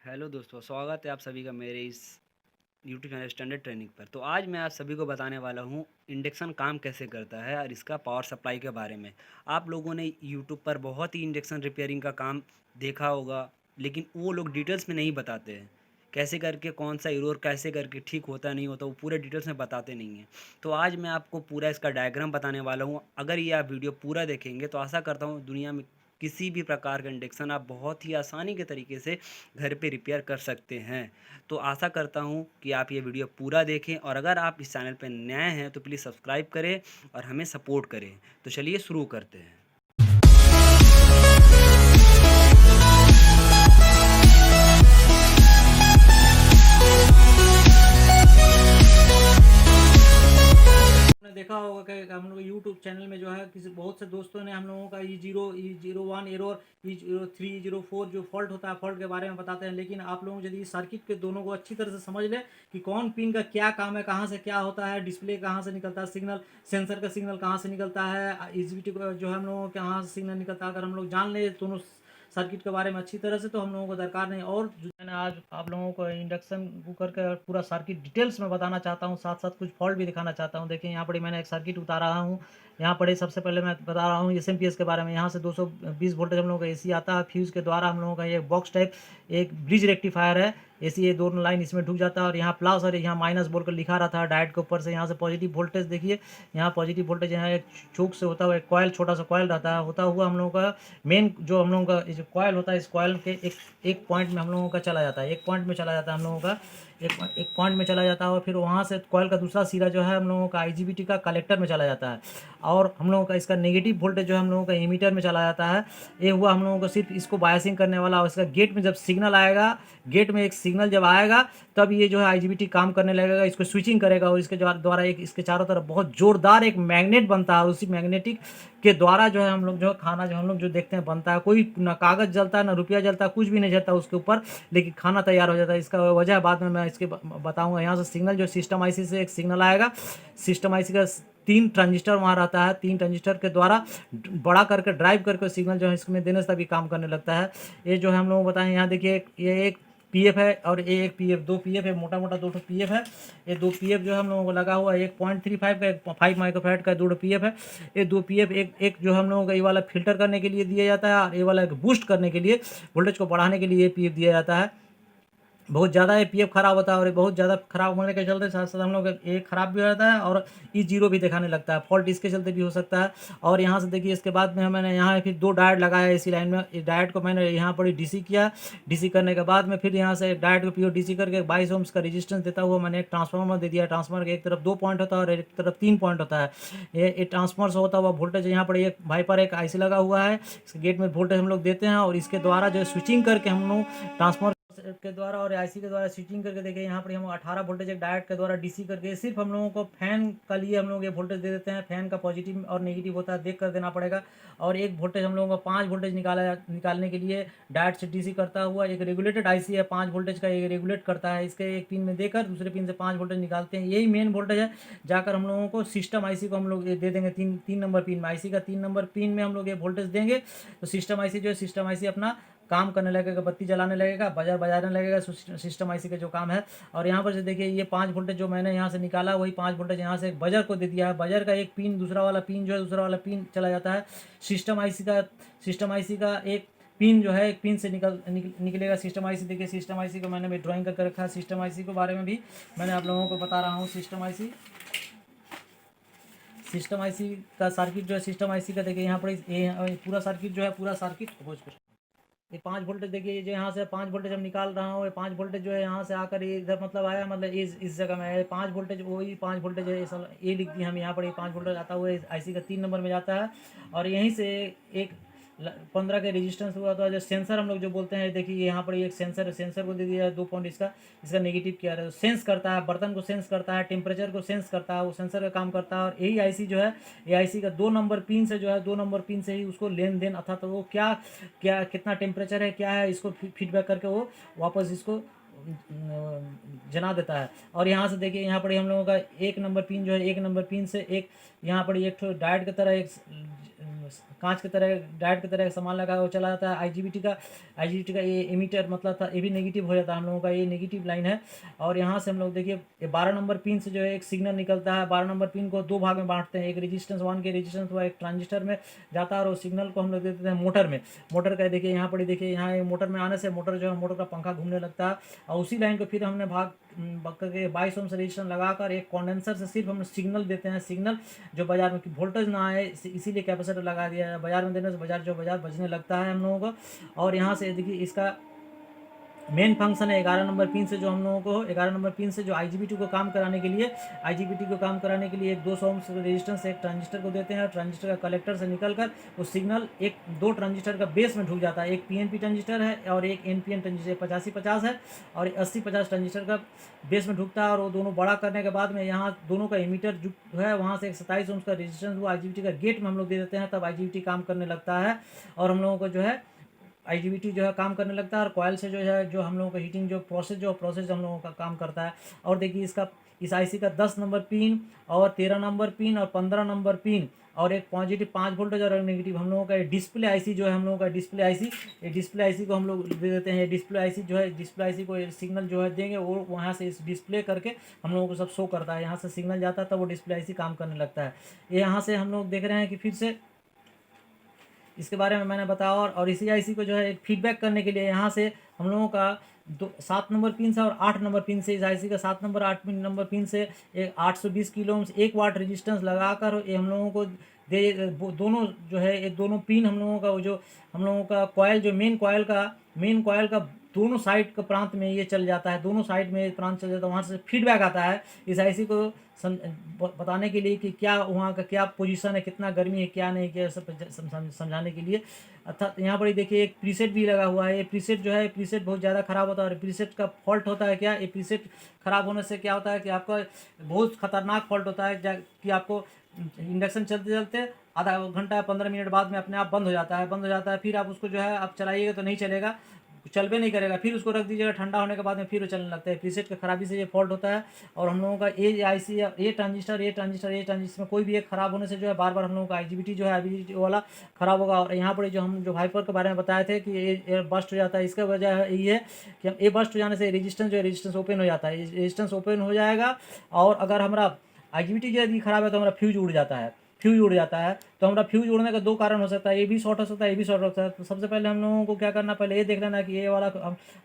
Hello दोस्तों, स्वागत है आप सभी का मेरे इस यूट्यूब चैनल स्टैंडर्ड ट्रेनिंग पर। तो आज मैं आप सभी को बताने वाला हूँ इंडक्शन काम कैसे करता है और इसका पावर सप्लाई के बारे में। आप लोगों ने यूट्यूब पर बहुत ही इंडक्शन रिपेयरिंग का काम देखा होगा, लेकिन वो लोग डिटेल्स में नहीं बताते हैं। कैसे करके कौन सा एरर कैसे करके ठीक होता नहीं होता वो पूरे डिटेल्स में बताते नहीं हैं। तो आज मैं आपको पूरा इसका डायग्राम बताने वाला हूँ। अगर ये आप वीडियो पूरा देखेंगे तो आशा करता हूँ दुनिया में किसी भी प्रकार का इंडक्शन आप बहुत ही आसानी के तरीके से घर पे रिपेयर कर सकते हैं। तो आशा करता हूँ कि आप ये वीडियो पूरा देखें, और अगर आप इस चैनल पर नए हैं तो प्लीज़ सब्सक्राइब करें और हमें सपोर्ट करें। तो चलिए शुरू करते हैं। आपने देखा होगा कि हम लोग यूट्यूब चैनल में जो है किसी बहुत से दोस्तों ने हम लोगों का E01 एरर, E03, E04 जो फॉल्ट होता है फॉल्ट के बारे में बताते हैं। लेकिन आप लोग यदि सर्किट के दोनों को अच्छी तरह से समझ लें कि कौन पिन का क्या काम है, कहाँ से क्या होता है, डिस्प्ले कहाँ से निकलता है, सिग्नल सेंसर का सिग्नल कहाँ से निकलता है, EGBT जो है हम लोगों के कहाँ से सिग्नल निकलता है, अगर हम लोग जान लें दोनों सर्किट के बारे में अच्छी तरह से तो हम लोगों को दरकार नहीं। और जो मैंने आज आप लोगों को इंडक्शन कुकर का पूरा सर्किट डिटेल्स में बताना चाहता हूँ, साथ साथ कुछ फॉल्ट भी दिखाना चाहता हूँ। देखिए यहाँ पर ही मैंने एक सर्किट उतारा रहा हूँ। यहाँ पर ही सबसे पहले मैं बता रहा हूँ एसएमपीएस के बारे में। यहाँ से 220 वोल्टेज हम लोगों का एसी आता है। फ्यूज़ के द्वारा हम लोगों का ये बॉक्स टाइप एक ब्रिज रेक्टिफायर है। एसी ये दोनों लाइन इसमें ढुक जाता है और यहाँ प्लस और यहाँ माइनस बोलकर लिखा रहता है डायोड के ऊपर से। यहाँ से पॉजिटिव वोल्टेज देखिए, यहाँ पॉजिटिव वोल्टेज यहाँ एक चूक से होता हुआ एक कॉयल, छोटा सा कॉयल रहता है, होता हुआ हम लोगों का मेन जो हम लोगों का जो कॉयल होता है, इस कॉयल के एक पॉइंट में हम लोगों का चला जाता है, एक पॉइंट में चला जाता है हम लोगों का, एक पॉइंट में चला जाता है। और फिर वहाँ से कॉयल का दूसरा सिरा जो है हम लोगों का आईजीबीटी का कलेक्टर में चला जाता है। और हम लोगों का इसका नेगेटिव वोल्टेज जो है हम लोगों का इमीटर में चला जाता है। ये हुआ हम लोगों को सिर्फ इसको बायसिंग करने वाला। और इसका गेट में जब सिग्नल आएगा, गेट में एक सिग्नल जब आएगा तब ये जो है आईजीबीटी काम करने लगेगा, इसको स्विचिंग करेगा और इसके द्वारा एक इसके चारों तरफ बहुत जोरदार एक मैग्नेट बनता है। और उसी मैग्नेटिक के द्वारा जो है हम लोग जो खाना जो हम लोग जो देखते हैं बनता है। कोई ना कागज़ जलता है, ना रुपया जलता है, कुछ भी नहीं जलता उसके ऊपर, लेकिन खाना तैयार हो जाता है। इसका वजह बाद में मैं इसके बताऊंगा। यहाँ से सिग्नल जो सिस्टम आईसी से एक सिग्नल आएगा, सिस्टम आईसी का 3 ट्रांजिस्टर वहाँ रहता है। 3 ट्रांजिस्टर के द्वारा बड़ा करके ड्राइव करके सिग्नल जो है इसमें देने से तभी काम करने लगता है। ये जो है हम लोग बताएं, यहाँ देखिए ये एक पीएफ है और ये एक पीएफ, 2 पीएफ है, मोटा मोटा 2 पीएफ है। ये 2 पीएफ जो है हम लोगों को लगा हुआ है, एक 0.35 का, एक 5 माइक्रोफैराड का, 2 पीएफ है। ये 2 पीएफ एक जो हम लोगों को ये वाला फिल्टर करने के लिए दिया जाता है और ये वाला एक बूस्ट करने के लिए, वोल्टेज को बढ़ाने के लिए ये पीएफ दिया जाता है। बहुत ज़्यादा ये पीएफ खराब होता है और ये बहुत ज़्यादा खराब होने के चलते साथ साथ हम लोग ये खराब भी हो जाता है और E0 भी दिखाने लगता है। फॉल्ट इसके चलते भी हो सकता है। और यहाँ से देखिए इसके बाद में मैंने यहाँ फिर 2 डायोड लगाया इसी लाइन में। इस डायोड को मैंने यहाँ पर डीसी किया। डीसी करने के बाद में फिर यहाँ से डायोड को प्योर डीसी करके 22 ओम्स का रेजिस्टेंस देता हुआ मैंने एक ट्रांसफार्मर दे दिया। ट्रांसफार्मर के एक तरफ 2 पॉइंट होता है और एक तरफ 3 पॉइंट होता है। ये ट्रांसफार्मर से होता हुआ वोल्टेज यहाँ पर एक वाइपर एक आईसी लगा हुआ है। इसके गेट में वोल्टेज हम लोग देते हैं और इसके द्वारा जो स्विचिंग करके हम लोग ट्रांसफार्मर के द्वारा और आईसी के द्वारा स्विचिंग करके देखिए यहाँ पर हम 18 वोल्टेज एक डायोड के द्वारा डीसी करके सिर्फ हम लोगों को फैन का लिए हम लोग ये वोल्टेज दे देते हैं। फैन का पॉजिटिव और नेगेटिव होता है, देख कर देना पड़ेगा। और एक वोल्टेज हम लोगों को 5 वोल्टेज निकालने के लिए डायोड से डीसी करता हुआ एक रेगुलेटेड आईसी है, 5 वोल्टेज का ये रेगुलेट करता है। इसके एक पिन में देकर दूसरे पिन से 5 वोल्टेज निकालते हैं, यही मेन वोल्टेज है। जाकर हम लोगों को सिस्टम आईसी को हम लोग ये दे देंगे, तीन नंबर पिन में, आईसी का 3 नंबर पिन में हम लोग ये वोल्टेज देंगे तो सिस्टम आईसी जो है, सिस्टम आईसी अपना काम करने लगेगा, बत्ती जलाने लगेगा, बाजार बजाने लगेगा, सिस्टम आईसी का जो काम है। और यहाँ पर से देखिए ये 5 वोल्टेज जो मैंने यहाँ से निकाला वही 5 वोल्टेज यहाँ से एक बजर को दे दिया है। बजर का एक पिन, दूसरा वाला पिन जो है, दूसरा वाला पिन चला जाता है सिस्टम आईसी का एक पिन जो है, एक पिन से निकलेगा सिस्टम आईसी। देखिए सिस्टम आईसी को मैंने भी ड्राइंग करके रखा है। सिस्टम आईसी के बारे में भी मैंने आप लोगों को बता रहा हूँ। सिस्टम आईसी का सर्किट जो है, सिस्टम आईसी का देखिए यहाँ पर ये पूरा सर्किट जो है, पूरा सर्किट ये 5 वोल्टेज देखिए, ये जो यहाँ से 5 वोल्टेज हम निकाल रहा हूँ, ये 5 वोल्टेज जो है यहाँ से आकर ये इधर मतलब आया, मतलब इस जगह में है 5 वोल्टेज, वही 5 वोल्टेज है। ये लिख दिया हम यहाँ पर, ये 5 वोल्टेज आता हुआ आईसी का 3 नंबर में जाता है। और यहीं से एक 15 के रेजिस्टेंस हुआ था जो सेंसर हम लोग जो बोलते हैं, देखिए यहाँ पर एक सेंसर है, सेंसर को दे दिया है 2 पॉइंट। इसका नेगेटिव क्या है, सेंस करता है, बर्तन को सेंस करता है, टेम्परेचर को सेंस करता है, वो सेंसर का काम करता है। और यही आईसी जो है, ये आईसी का 2 नंबर पिन से जो है, 2 नंबर पिन से ही उसको लेन देन अर्थात वो क्या क्या कितना टेम्परेचर है, क्या है, इसको फीडबैक करके वो वापस इसको जना देता है। और यहाँ से देखिए यहाँ पर हम लोगों का 1 नंबर पिन जो है, 1 नंबर पिन से एक यहाँ पर एक डायोड की तरह एक कांच की तरह डायोड की तरह का सामान लगा है वो चला जाता है। आईजीबीटी का ये एमीटर मतलब था ये भी नेगेटिव हो जाता है हम लोगों का, ये नेगेटिव लाइन है। और यहाँ से हम लोग देखिए ये 12 नंबर पिन से जो है एक सिग्नल निकलता है। 12 नंबर पिन को दो भाग में बांटते हैं, एक रेजिस्टेंस 1 के रेजिस्टेंस हुआ एक ट्रांजिस्टर में जाता है और उस सिग्नल को हम लोग दे देते हैं मोटर में। मोटर का देखिए यहाँ पर देखिए यहाँ मोटर में आने से मोटर जो है मोटर का पंखा घूमने लगता है और उसी लाइन को फिर हमने भाग करके 22 ओम से रेजिस्टेंस लगाकर एक कंडेंसर से सिर्फ हम सिग्नल देते हैं, सिग्नल जो बाजार में वोल्टेज ना आए इसीलिए कैपेसिटर लगा दिया है। बाजार में देने से बाजार बजने लगता है हम लोगों को। और यहाँ से देखिए इसका मेन फंक्शन है 11 नंबर पिन से जो हम लोगों को 11 नंबर पिन से जो आईजीबीटी को काम कराने के लिए एक 200 ओम रेजिस्टेंस एक ट्रांजिस्टर को देते हैं। ट्रांजिस्टर का कलेक्टर से निकलकर वो सिग्नल एक दो ट्रांजिस्टर का बेस में ढुक जाता है। एक पीएनपी ट्रांजिस्टर है और एक एनपीएन ट्रांजिस्टर 85-50 है और 80-50 ट्रांजिस्टर का बेस में ढुकता है। और वो दोनों बड़ा करने के बाद में यहाँ दोनों का एमीटर जो है वहाँ से एक 27 ओम का रेजिस्टेंस वो आईजीबीटी का गेट में हम लोग दे देते हैं, तब आईजीबीटी काम करने लगता है और हम लोगों को जो है आईजीबीटी जो है काम करने लगता है। और कॉयल से जो है जो हम लोगों का हीटिंग जो प्रोसेस हम लोगों का काम करता है। और देखिए इस आईसी का 10 नंबर पिन और 13 नंबर पिन और 15 नंबर पिन और एक पॉजिटिव 5 वोल्टेज और नेगेटिव हम लोगों का डिस्प्ले आईसी जो है हम लोगों का डिस्प्ले आईसी को हम लोग दे देते हैं। डिस्प्ले आईसी जो है डिस्प्ले आईसी को सिग्नल जो है देंगे वो वहाँ से इस डिस्प्ले करके हम लोगों को सब शो करता है। यहाँ से सिग्नल जाता है तब वो डिस्प्ले आईसी काम करने लगता है। ये यहाँ से हम लोग देख रहे हैं कि फिर से इसके बारे में मैंने बताया। और इसी आईसी को जो है एक फीडबैक करने के लिए यहाँ से हम लोगों का 7 नंबर पिन से और 8 नंबर पिन से इस आईसी का 7 नंबर 8 नंबर पिन से एक 820 किलो ओम 1 वाट रेजिस्टेंस लगाकर ये हम लोगों को दोनों जो है ये दोनों पिन हम लोगों का जो हम लोगों का कॉयल जो मेन कॉयल का दोनों साइड का प्रांत में ये चल जाता है, दोनों साइड में प्रांत चल जाता है। वहाँ से फीडबैक आता है इस आईसी को बताने के लिए कि क्या वहाँ का क्या पोजीशन है, कितना गर्मी है क्या नहीं, क्या सब समझाने के लिए। अर्थात यहाँ पर देखिए एक प्रीसेट भी लगा हुआ है। ये प्रीसेट जो है प्रीसेट बहुत ज़्यादा ख़राब होता है और प्रीसेट का फॉल्ट होता है क्या, ये प्रीसेट ख़राब होने से क्या होता है कि आपका बहुत ख़तरनाक फॉल्ट होता है कि आपको इंडक्शन चलते चलते आधा घंटा या 15 मिनट बाद में अपने आप बंद हो जाता है। फिर आप उसको जो है आप चलाइएगा तो नहीं चलेगा, चलबे नहीं करेगा, फिर उसको रख दीजिएगा, ठंडा होने के बाद में फिर वो चलने लगता है। प्रीसेट की खराबी से ये फॉल्ट होता है। और हम लोगों का ये आईसी ये ट्रांजिस्टर में कोई भी एक खराब होने से जो है बार बार हम लोगों का आईजीबीटी जो है आईजीबीटी वाला खराब होगा। और यहाँ पर जो हम जो हाइपर के बारे में बताए थे कि ये बस्ट हो जाता है, इसका वजह यही है कि हम ये बस्ट हो जाने से रेजिस्टेंस ओपन हो जाता है, रेजिस्टेंस ओपन हो जाएगा। और अगर हमारा आईजीबीटी यदि खराब है तो हमारा फ्यूज उड़ जाता है। तो हमारा फ्यूज उड़ने का दो कारण हो सकता है, ये भी शॉर्ट हो सकता है, ये भी शॉर्ट हो सकता है। तो सबसे पहले हम लोगों को क्या करना, पहले ये देख लेना है कि ये वाला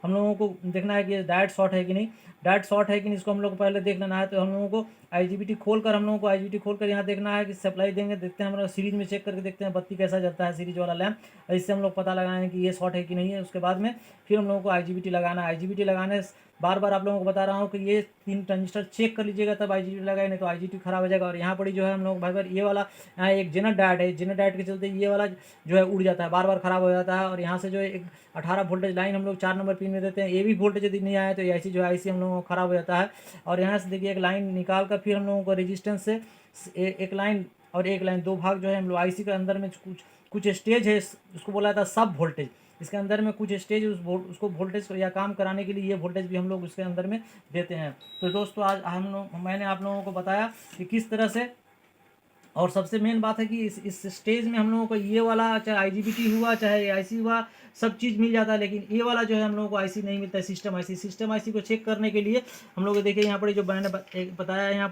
हम लोगों को देखना है कि ये डायोड शॉर्ट है कि नहीं, इसको हम लोग को पहले देख लेना है। तो हम लोगों को आईजीबीटी खोलकर यहाँ देखना है कि सप्लाई देंगे, देखते हैं हम लोग सीरीज में चेक करके देखते हैं बत्ती कैसा जलता है सीरीज वाला लैंप, इससे हम लोग पता लगाएंगे कि ये शॉर्ट है कि नहीं है। उसके बाद में फिर हम लोगों को आईजीबीटी लगाना है। आईजीबीटी लगाने बार बार आप लोगों को बता रहा हूँ कि ये 3 ट्रांजिस्टर चेक कर लीजिएगा तब आईजीबीटी लगाए, नहीं तो आईजीबीटी खराब हो जाएगा। और यहाँ पर जो है हम लोग भाई बार ये वाला यहाँ एक जेनर डायोड के चलते ये वाला जो है उड़ जाता है, बार बार खराब हो जाता है। और यहाँ से जो है एक 18 वोल्टेज लाइन हम लोग 4 नंबर पिन में देते हैं, ये भी वोल्टेज यदि नहीं आया तो ऐसी जो है आईसी हम लोगों को खराब हो जाता है। और यहाँ से देखिए एक लाइन निकाल कर फिर हम लोगों को रेजिस्टेंस से एक लाइन और एक लाइन दो भाग जो है हम लोग आईसी के अंदर में कुछ स्टेज है, उसको बोला जाता है सब वोल्टेज। इसके अंदर में कुछ स्टेज उसको वोल्टेज या काम कराने के लिए ये वोल्टेज भी हम लोग उसके अंदर में देते हैं। तो दोस्तों आज मैंने आप लोगों को बताया कि किस तरह से, और सबसे मेन बात है कि इस स्टेज में हम लोगों को ये वाला चाहे आईजीबीटी हुआ चाहे आईसी हुआ सब चीज़ मिल जाता है, लेकिन ये वाला जो है हम लोगों को आईसी नहीं मिलता है, सिस्टम आईसी को चेक करने के लिए हम लोग देखिए यहाँ पर जो मैंने बताया यहाँ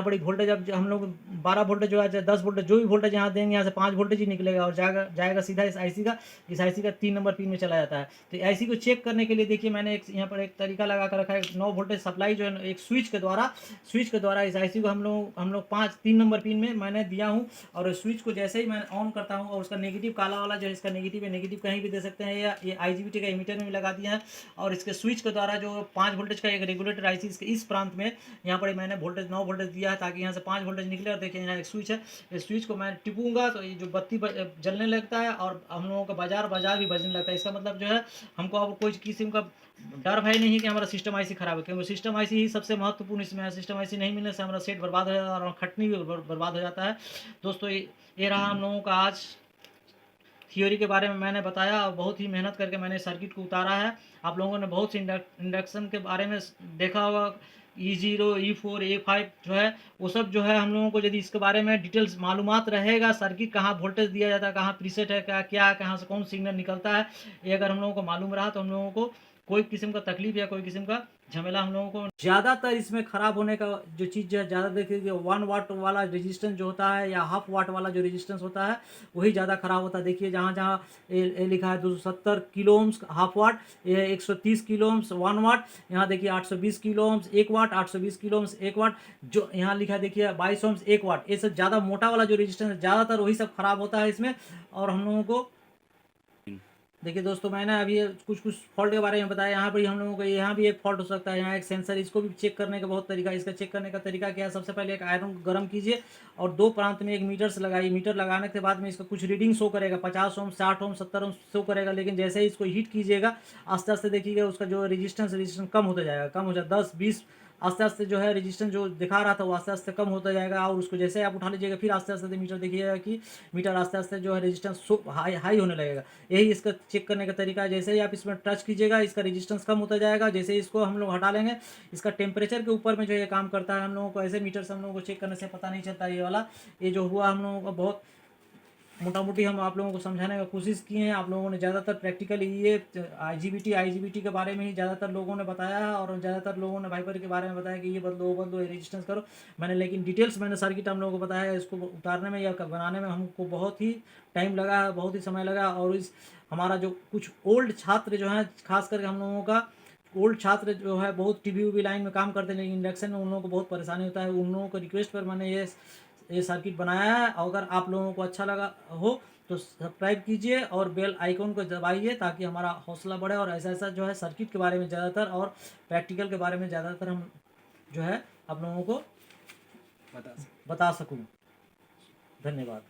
पर वोल्टेज अब हम लोग 12 वोल्टेज जो है 10 वोल्टेज जो भी वोल्टेज यहाँ देंगे यहाँ से 5 वोल्टेज ही निकलेगा और जाएगा सीधा इस आईसी का 3 नंबर पिन में चला जाता है। तो आईसी को चेक करने के लिए देखिए मैंने यहाँ पर एक तरीका लगा कर रखा है, 9 वोल्टेज सप्लाई जो है एक स्विच के द्वारा इस आईसी को हम लोग 3 नंबर पिन में मैंने दिया हूँ। और स्विच को जैसे ही मैं ऑन करता हूँ और उसका नेगेटिव काला वाला जो है इसका नेगेटिव है, नेगेटिव कहीं भी दे सकते हैं, या ये आईजीबीटी का एमीटर में भी लगा दिया है। और इसके स्विच के द्वारा जो 5 वोल्टेज का एक रेगुलेटर आईसी इसके इस प्रांत में यहाँ पर मैंने 9 वोल्टेज दिया है ताकि यहाँ से 5 वोल्टेज निकले। और देखिए यहाँ एक स्विच है, इस स्विच को मैं टिपूंगा तो ये जो बत्ती जलने लगता है और हम लोगों का बाजार भी बजने लगता है। इसका मतलब जो है हमको अब कोई किस्म का डर भय नहीं कि हमारा सिस्टम आईसी खराब है, क्योंकि सिस्टम आईसी ही सबसे महत्वपूर्ण इसमें है। सिस्टम आईसी नहीं मिलने से हमारा सेट बर्बाद हो जाता है और खटनी भी बर्बाद हो जाता है। दोस्तों ये रहा हम लोगों का आज थियोरी के बारे में मैंने बताया और बहुत ही मेहनत करके मैंने सर्किट को उतारा है। आप लोगों ने बहुत सी इंडक्शन के बारे में देखा होगा E0 E4 A5 जो है वो सब जो है हम लोगों को यदि इसके बारे में डिटेल्स मालूमात रहेगा, सर्किट कहाँ वोल्टेज दिया जाता है, कहाँ प्रीसेट है, क्या क्या है, कहाँ से कौन सिग्नल निकलता है, ये अगर हम लोगों को मालूम रहा तो हम लोगों को कोई किस्म का तकलीफ या कोई किस्म का झमेला हम लोगों को ज़्यादातर इसमें ख़राब होने का जो चीज़ है, ज़्यादा देखिए 1 वाट वाला रेजिस्टेंस जो होता है या हाफ वाट वाला जो रेजिस्टेंस होता है वही ज़्यादा ख़राब होता है। देखिए जहाँ जहाँ ये लिखा है 270 किलो ओम्स हाफ वाट, ये 130 किलो ओम्स 1 वाट, यहाँ देखिए 820 किलो ओम्स 1 वाट, 820 किलो ओम्स 1 वाट, जो यहाँ लिखा है देखिए 22 ओम्स 1 वाट। ये सब ज़्यादा मोटा वाला जो रेजिस्टेंस है ज़्यादातर वही सब ख़राब होता है इसमें। और हम लोगों को देखिए दोस्तों, मैंने अभी कुछ कुछ फॉल्ट के बारे में बताया। यहाँ पर हम लोगों को यहाँ भी एक फॉल्ट हो सकता है, यहाँ एक सेंसर, इसको भी चेक करने का बहुत तरीका है। इसका चेक करने का तरीका क्या है, सबसे पहले एक आयरन को गर्म कीजिए और 2 प्रांत में एक मीटर से लगाइए। मीटर लगाने के बाद में इसका कुछ रीडिंग शो करेगा, 50 ओम, 60 ओम, 70 ओम शो करेगा। लेकिन जैसे ही इसको हीट कीजिएगा आस्ते आस्ते देखिएगा उसका जो रेजिस्टेंस कम होता जाएगा, कम हो जाए 10-20 आस्ते आस्ते जो है रेजिस्टेंस जो दिखा रहा था वो आस्ते आस्ते कम होता जाएगा। और उसको जैसे आप उठा लीजिएगा फिर आस्ते आस्ते मीटर देखिएगा कि मीटर आस्ते आस्ते जो है रेजिस्टेंस हाई हाई होने लगेगा। यही इसका चेक करने का तरीका है। जैसे ही आप इसमें टच कीजिएगा इसका रेजिस्टेंस कम होता जाएगा। जैसे ही इसको हम लोग हटा लेंगे, इसका टेम्परेचर के ऊपर में जो ये काम करता है। हम लोगों को ऐसे मीटर से हम लोगों को चेक करने से पता नहीं चलता ये वाला। ये जो हुआ हम लोगों को बहुत मोटा मोटी हम आप लोगों को समझाने की कोशिश की है। आप लोगों ने ज़्यादातर प्रैक्टिकली ये आईजीबीटी के बारे में ही ज़्यादातर लोगों ने बताया है और ज़्यादातर लोगों ने वाइपर के बारे में बताया कि ये बदलो वो बदलो, ये रेजिस्टेंस करो। मैंने लेकिन डिटेल्स मैंने सर्किट हम लोगों को बताया है। इसको उतारने में या बनाने में हमको बहुत ही टाइम लगा है, बहुत ही समय लगा। और इस हमारा जो कुछ ओल्ड छात्र जो हैं, खास करके हम लोगों का ओल्ड छात्र जो है बहुत टीवी वी लाइन में काम करते हैं, लेकिन इंडक्शन में उन लोगों को बहुत परेशानी होता है। उन लोगों को रिक्वेस्ट पर मैंने ये सर्किट बनाया है। अगर आप लोगों को अच्छा लगा हो तो सब्सक्राइब कीजिए और बेल आइकन को दबाइए ताकि हमारा हौसला बढ़े और ऐसा ऐसा जो है सर्किट के बारे में ज़्यादातर और प्रैक्टिकल के बारे में ज़्यादातर हम जो है आप लोगों को बता सकूँ। धन्यवाद।